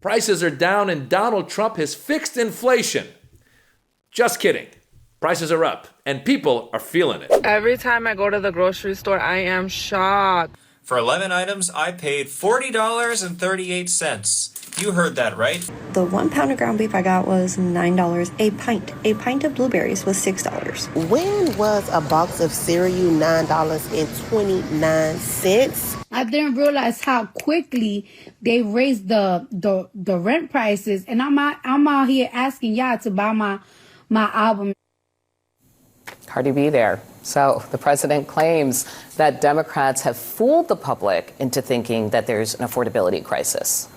Prices are down and Donald Trump has fixed inflation. Just kidding. Prices are up and people are feeling it. Every time I go to the grocery store, I am shocked. For 11 items, I paid $40.38. You heard that right. The 1 pound of ground beef I got was $9 a pint. A pint of blueberries was $6. When was a box of cereal $9.29? I didn't realize how quickly they raised the rent prices, and I'm out here asking y'all to buy my album. Cardi B there. So the president claims that Democrats have fooled the public into thinking that there's an affordability crisis.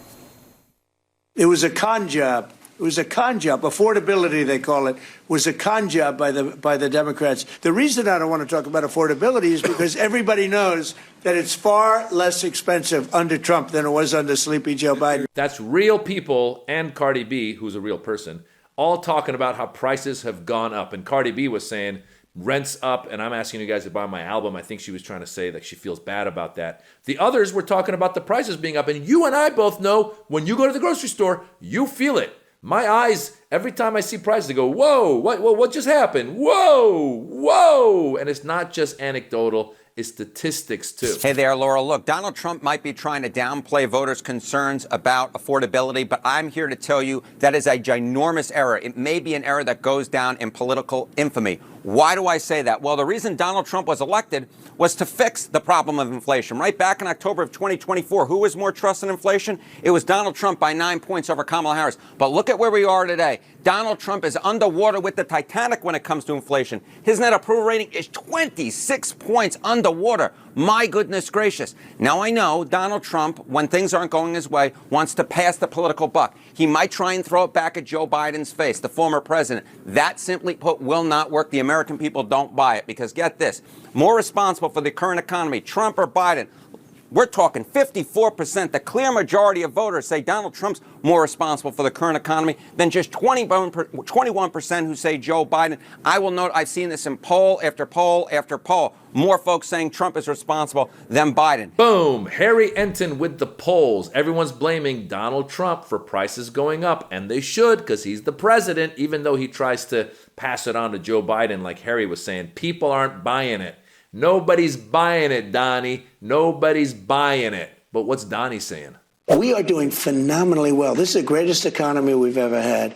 It was a con job. It was a con job. Affordability, they call it, was a con job by the Democrats. The reason I don't want to talk about affordability is because everybody knows that it's far less expensive under Trump than it was under sleepy Joe Biden. That's real people and Cardi B, who's a real person, all talking about how prices have gone up. And Cardi B was saying, rent's up, and I'm asking you guys to buy my album. I think she was trying to say that she feels bad about that. The others were talking about the prices being up, and you and I both know when you go to the grocery store, you feel it. My eyes, every time I see prices, they go, whoa, what just happened? Whoa. And it's not just anecdotal, it's statistics too. Hey there, Laura. Look, Donald Trump might be trying to downplay voters' concerns about affordability, but I'm here to tell you that is a ginormous error. It may be an error that goes down in political infamy. Why do I say that? Well, the reason Donald Trump was elected was to fix the problem of inflation. Right back in October of 2024, who was more trusted in inflation? It was Donald Trump by 9 points over Kamala Harris. But look at where we are today. Donald Trump is underwater with the Titanic when it comes to inflation. His net approval rating is 26 points underwater. My goodness gracious. Now I know Donald Trump, when things aren't going his way, wants to pass the political buck. He might try and throw it back at Joe Biden's face, the former president. That, simply put, will not work. The American people don't buy it because, get this, more responsible for the current economy, Trump or Biden? We're talking 54%. The clear majority of voters say Donald Trump's more responsible for the current economy than just 21% who say Joe Biden. I will note I've seen this in poll after poll after poll. More folks saying Trump is responsible than Biden. Boom. Harry Enton with the polls. Everyone's blaming Donald Trump for prices going up, and they should because he's the president, even though he tries to pass it on to Joe Biden like Harry was saying. People aren't buying it. Nobody's buying it, Donnie. Nobody's buying it. But what's Donnie saying? We are doing phenomenally well. This is the greatest economy we've ever had.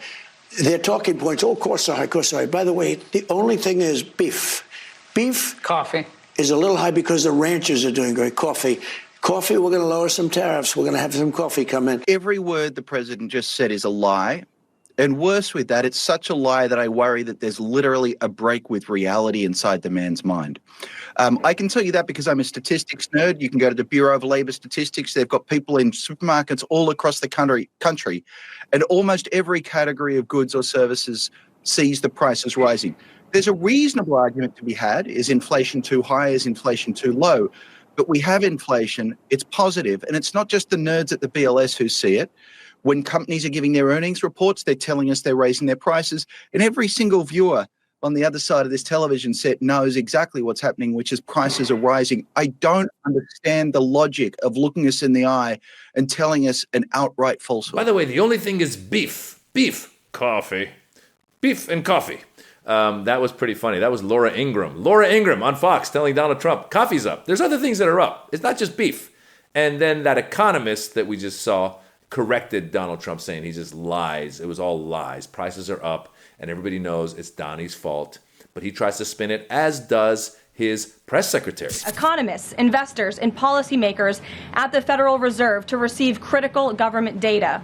Their talking points, costs are high, costs are high. By the way, the only thing is beef. Beef coffee is a little high because the ranchers are doing great. Coffee, we're going to lower some tariffs. We're going to have some coffee come in. Every word the president just said is a lie. And worse with that, it's such a lie that I worry that there's literally a break with reality inside the man's mind. I can tell you that because I'm a statistics nerd. You can go to the Bureau of Labor Statistics. They've got people in supermarkets all across the country, and almost every category of goods or services sees the prices rising. There's a reasonable argument to be had. Is inflation too high? Is inflation too low? But we have inflation. It's positive. And it's not just the nerds at the BLS who see it. When companies are giving their earnings reports, they're telling us they're raising their prices. And every single viewer on the other side of this television set knows exactly what's happening, which is prices are rising. I don't understand the logic of looking us in the eye and telling us an outright falsehood. By the way, the only thing is beef, coffee, beef and coffee. That was pretty funny. That was Laura Ingraham. Laura Ingraham on Fox telling Donald Trump, coffee's up. There's other things that are up. It's not just beef. And then that economist that we just saw corrected Donald Trump saying he just lies. It was all lies. Prices are up, and everybody knows it's Donnie's fault. But he tries to spin it, as does his press secretary. Economists, investors, and policymakers at the Federal Reserve to receive critical government data.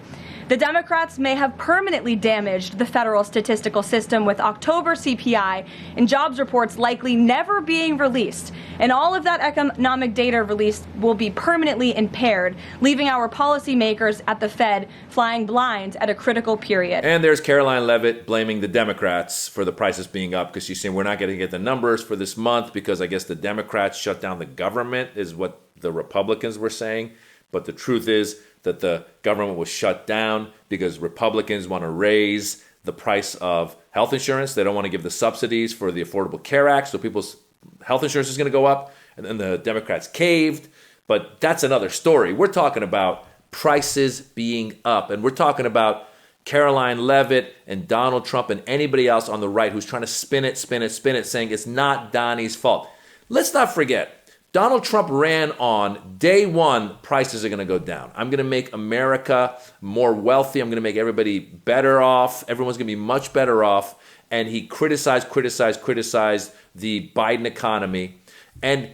The Democrats may have permanently damaged the federal statistical system with October CPI and jobs reports likely never being released. And all of that economic data released will be permanently impaired, leaving our policymakers at the Fed flying blind at a critical period. And there's Caroline Leavitt blaming the Democrats for the prices being up because she's saying we're not going to get the numbers for this month because I guess the Democrats shut down the government is what the Republicans were saying. But the truth is that the government was shut down because Republicans want to raise the price of health insurance. They don't want to give the subsidies for the Affordable Care Act, so people's health insurance is going to go up. And then the Democrats caved. But that's another story. We're talking about prices being up. And we're talking about Caroline Levitt and Donald Trump and anybody else on the right who's trying to spin it, saying it's not Donnie's fault. Let's not forget, Donald Trump ran on day one, prices are going to go down. I'm going to make America more wealthy. I'm going to make everybody better off. Everyone's going to be much better off. And he criticized the Biden economy. And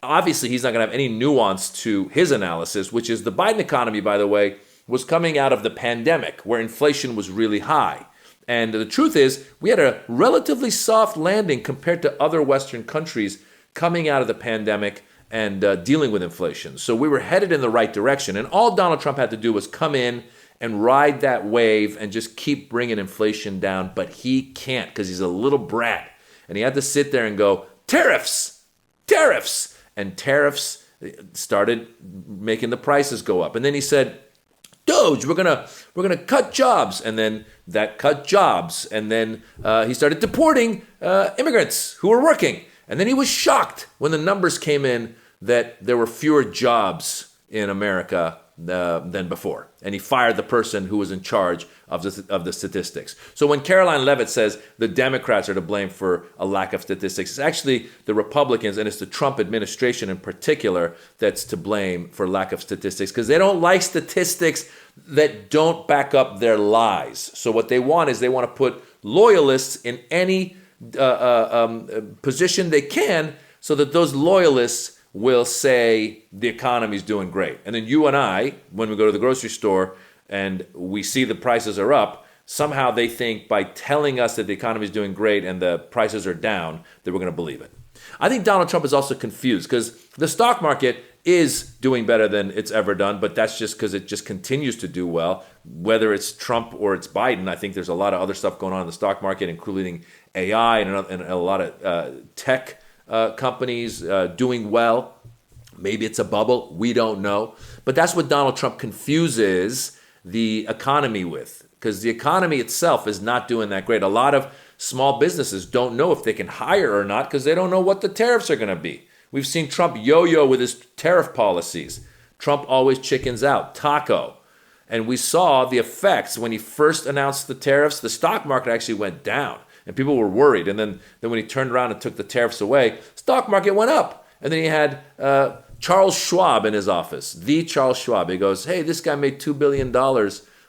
obviously, he's not going to have any nuance to his analysis, which is the Biden economy, by the way, was coming out of the pandemic where inflation was really high. And the truth is, we had a relatively soft landing compared to other Western countries coming out of the pandemic and dealing with inflation. So we were headed in the right direction. And all Donald Trump had to do was come in and ride that wave and just keep bringing inflation down. But he can't because he's a little brat. And he had to sit there and go, tariffs. And tariffs started making the prices go up. And then he said, Doge, we're gonna cut jobs, and then that cut jobs, and then he started deporting immigrants who were working, and then he was shocked when the numbers came in that there were fewer jobs in America than before, and he fired the person who was in charge of the statistics. So when Caroline Levitt says the Democrats are to blame for a lack of statistics, it's actually the Republicans, and it's the Trump administration in particular that's to blame for lack of statistics, because they don't like statistics that don't back up their lies. So what they want is they want to put loyalists in any position they can so that those loyalists will say the economy's doing great. And then you and I, when we go to the grocery store and we see the prices are up, somehow they think by telling us that the economy is doing great and the prices are down, that we're going to believe it. I think Donald Trump is also confused because the stock market is doing better than it's ever done, but that's just because it just continues to do well. Whether it's Trump or it's Biden, I think there's a lot of other stuff going on in the stock market, including AI and a lot of tech companies doing well. Maybe it's a bubble. We don't know. But that's what Donald Trump confuses the economy with, because the economy itself is not doing that great. A lot of small businesses don't know if they can hire or not because they don't know what the tariffs are going to be. We've seen Trump yo-yo with his tariff policies. Trump always chickens out. Taco. And we saw the effects when he first announced the tariffs. The stock market actually went down. And people were worried. And then when he turned around and took the tariffs away, stock market went up. And then he had Charles Schwab in his office, the Charles Schwab. He goes, hey, this guy made $2 billion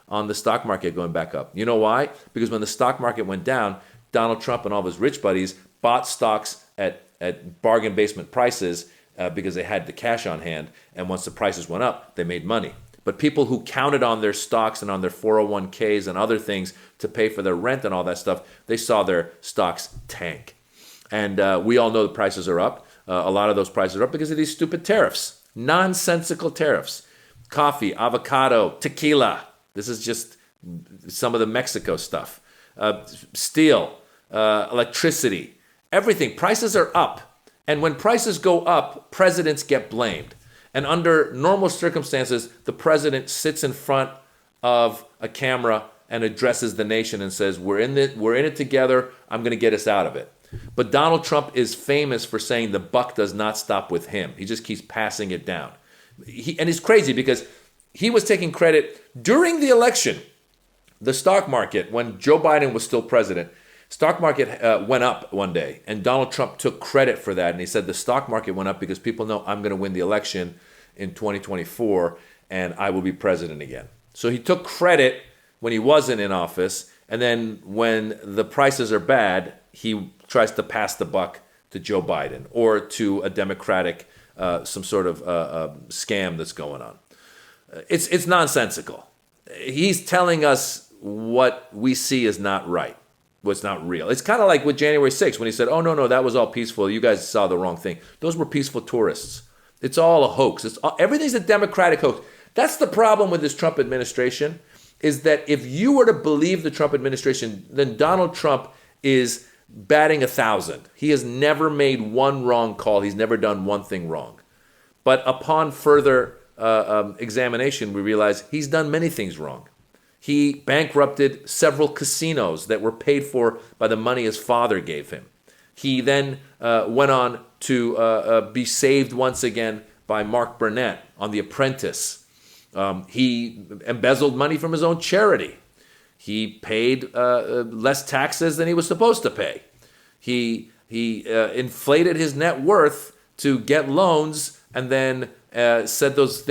on the stock market going back up. You know why? Because when the stock market went down, Donald Trump and all of his rich buddies bought stocks at bargain basement prices because they had the cash on hand. And once the prices went up, they made money. But people who counted on their stocks and on their 401ks and other things to pay for their rent and all that stuff, they saw their stocks tank. And we all know the prices are up. A lot of those prices are up because of these stupid tariffs. Nonsensical tariffs. Coffee, avocado, tequila. This is just some of the Mexico stuff. Steel, electricity, everything. Prices are up. And when prices go up, presidents get blamed. And under normal circumstances, the president sits in front of a camera and addresses the nation and says, we're in it together. I'm going to get us out of it. But Donald Trump is famous for saying the buck does not stop with him. He just keeps passing it down. And he's crazy because he was taking credit during the election. The stock market, when Joe Biden was still president, stock market went up one day, and Donald Trump took credit for that. And he said the stock market went up because people know I'm going to win the election in 2024, and I will be president again. So he took credit when he wasn't in office, and then when the prices are bad, he tries to pass the buck to Joe Biden or to a Democratic, some sort of scam that's going on. It's nonsensical. He's telling us what we see is not right. What's not real. It's kind of like with January 6th when he said, oh, no, that was all peaceful. You guys saw the wrong thing. Those were peaceful tourists. It's all a hoax. Everything's a Democratic hoax. That's the problem with this Trump administration, is that if you were to believe the Trump administration, then Donald Trump is batting 1,000. He has never made one wrong call. He's never done one thing wrong. But upon further examination, we realize he's done many things wrong. He bankrupted several casinos that were paid for by the money his father gave him. He then went on to be saved once again by Mark Burnett on The Apprentice. He embezzled money from his own charity. He paid less taxes than he was supposed to pay. He inflated his net worth to get loans, and then said those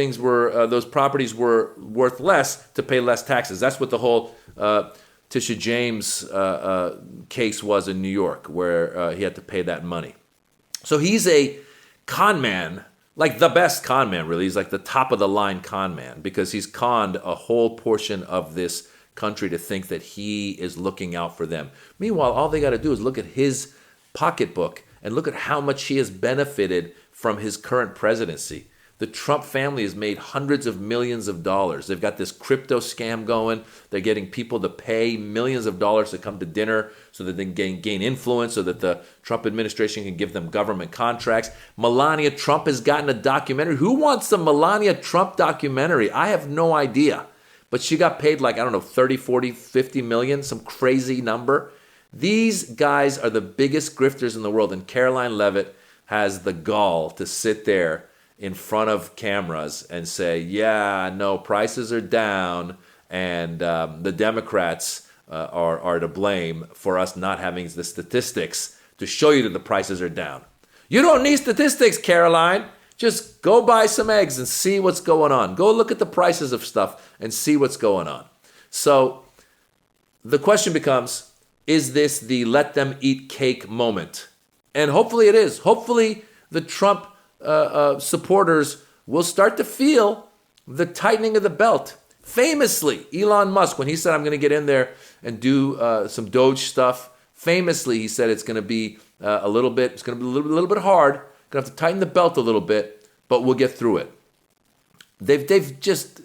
properties were worth less to pay less taxes. That's what the whole Tisha James case was in New York, where he had to pay that money. So he's a con man, like the best con man, really. He's like the top of the line con man, because he's conned a whole portion of this country to think that he is looking out for them. Meanwhile, all they got to do is look at his pocketbook and look at how much he has benefited from his current presidency. The Trump family has made hundreds of millions of dollars. They've got this crypto scam going. They're getting people to pay millions of dollars to come to dinner so that they can gain influence, so that the Trump administration can give them government contracts. Melania Trump has gotten a documentary. Who wants a Melania Trump documentary? I have no idea. But she got paid like, 30, 40, 50 million, some crazy number. These guys are the biggest grifters in the world. And Caroline Leavitt has the gall to sit there in front of cameras and say, yeah, no, prices are down, and the Democrats are to blame for us not having the statistics to show you that the prices are down. You don't need statistics, Caroline. Just go buy some eggs and see what's going on. Go look at the prices of stuff and see what's going on. So the question becomes, is this the let them eat cake moment? And hopefully it is. Hopefully the Trump supporters will start to feel the tightening of the belt. Famously, Elon Musk, when he said, I'm going to get in there and do some Doge stuff, famously he said it's going to be a little bit hard. Going to have to tighten the belt a little bit, but we'll get through it. They've just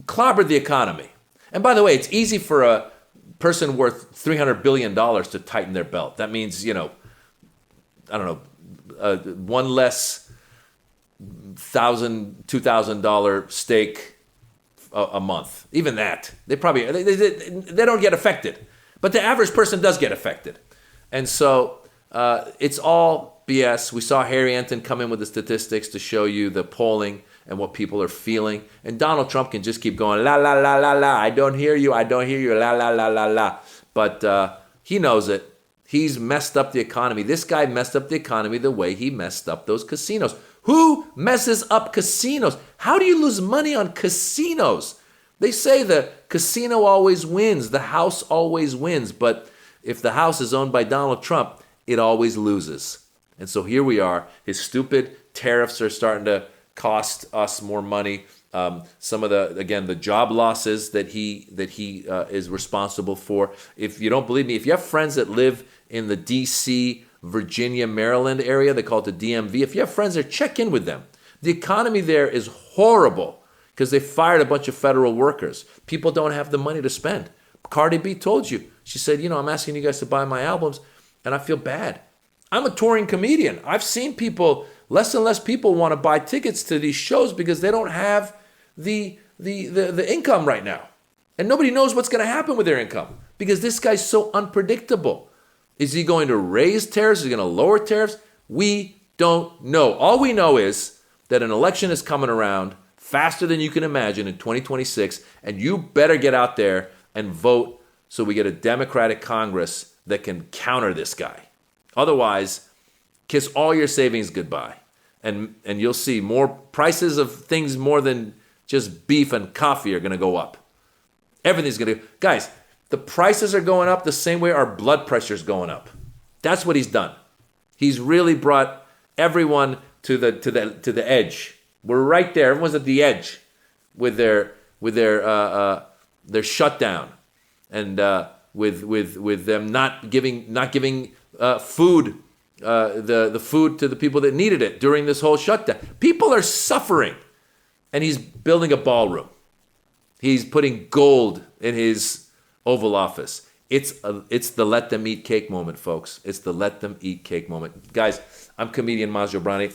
clobbered the economy. And by the way, it's easy for a person worth $300 billion to tighten their belt. That means, one less $1,000, $2,000 steak a month. Even that, they don't get affected, but the average person does get affected, and so it's all BS. We saw Harry Anton come in with the statistics to show you the polling and what people are feeling, and Donald Trump can just keep going la la la la la. I don't hear you. La la la la la. But he knows it. He's messed up the economy. This guy messed up the economy the way he messed up those casinos. Who messes up casinos? How do you lose money on casinos? They say the casino always wins, the house always wins. But if the house is owned by Donald Trump, it always loses. And so here we are. His stupid tariffs are starting to cost us more money. Some of the job losses that he is responsible for. If you don't believe me, if you have friends that live in the D.C., Virginia, Maryland area, they call it the DMV. If you have friends there, check in with them. The economy there is horrible because they fired a bunch of federal workers. People don't have the money to spend. Cardi B told you. She said, I'm asking you guys to buy my albums, and I feel bad. I'm a touring comedian. I've seen less and less people want to buy tickets to these shows because they don't have the income right now. And nobody knows what's going to happen with their income because this guy's so unpredictable. Is he going to raise tariffs? Is he going to lower tariffs? We don't know. All we know is that an election is coming around faster than you can imagine in 2026, and you better get out there and vote so we get a Democratic Congress that can counter this guy. Otherwise, kiss all your savings goodbye. And you'll see more prices of things more than just beef and coffee are going to go up. Everything's going to go. Guys, the prices are going up the same way our blood pressure is going up. That's what he's done. He's really brought everyone to the edge. We're right there. Everyone's at the edge with their shutdown and with them not giving food. The food to the people that needed it during this whole shutdown. People are suffering. And he's building a ballroom. He's putting gold in his Oval Office. It's the let them eat cake moment, folks. It's the let them eat cake moment. Guys, I'm comedian Maz Jobrani.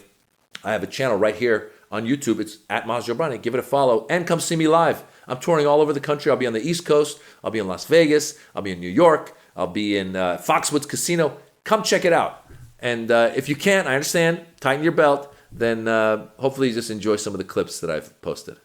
I have a channel right here on YouTube. It's at Maz Jobrani. Give it a follow and come see me live. I'm touring all over the country. I'll be on the East Coast. I'll be in Las Vegas. I'll be in New York. I'll be in Foxwoods Casino. Come check it out. And if you can't, I understand, tighten your belt, then hopefully you just enjoy some of the clips that I've posted.